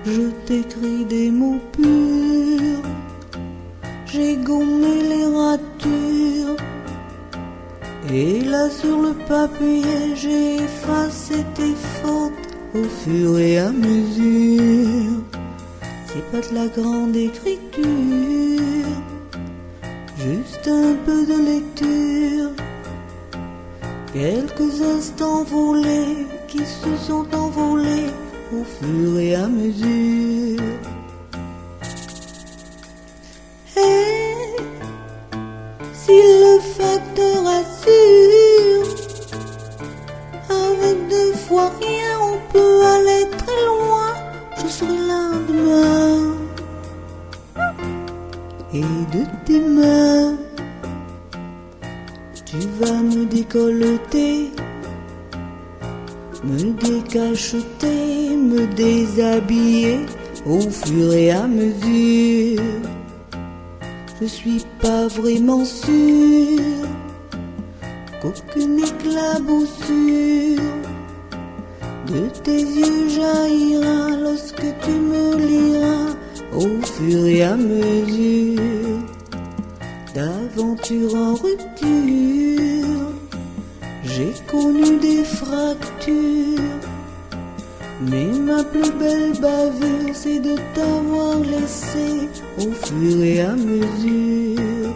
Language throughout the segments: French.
Je t'écris des mots purs, j'ai gommé les ratures, et là sur le papier j'ai effacé tes fautes au fur et à mesure. C'est pas de la grande écriture, juste un peu de lecture, quelques instants volés qui se sont envolés au fur et à mesure. Et si le facteur assure, avec 2 fois rien on peut aller très loin, je serai là demain. Et de tes mains tu vas me décolleter, me décacheter, me déshabiller au fur et à mesure. Je suis pas vraiment sûr qu'aucune éclaboussure de tes yeux jaillira lorsque tu me liras au fur et à mesure. D'aventure en rupture, j'ai connu des fractures, mais ma plus belle bavure c'est de t'avoir laissé au fur et à mesure.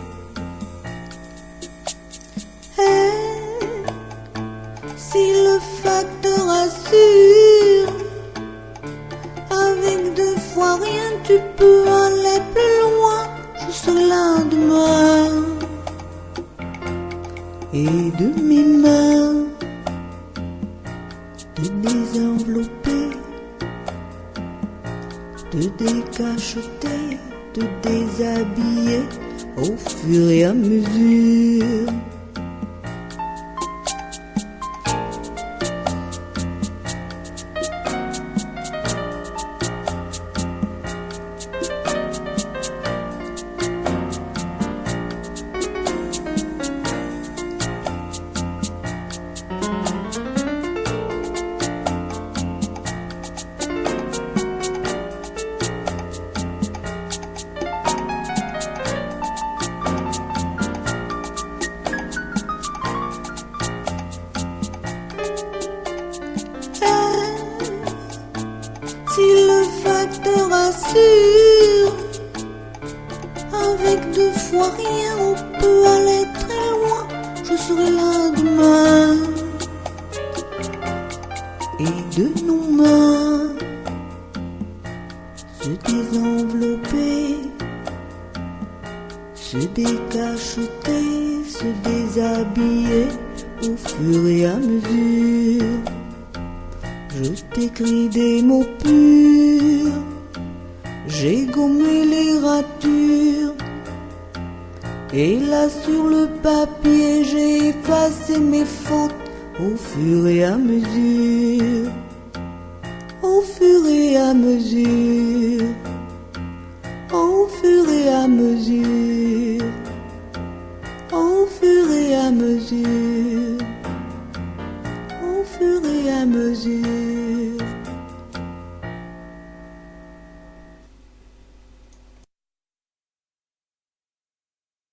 Et si le facteur assure, avec 2 fois rien tu peux aller plus loin, je serai là demain. Et de mes mains te désenvelopper, te décacheter, te déshabiller au fur et à mesure. Si le facteur assure, avec 2 fois rien on peut aller très loin, je serai là demain. Et de nos mains se désenvelopper, se décacheter, se déshabiller au fur et à mesure. Je t'écris des mots purs, j'ai gommé les ratures, et là sur le papier j'ai effacé mes fautes au fur et à mesure. Au fur et à mesure, au fur et à mesure, au fur et à mesure.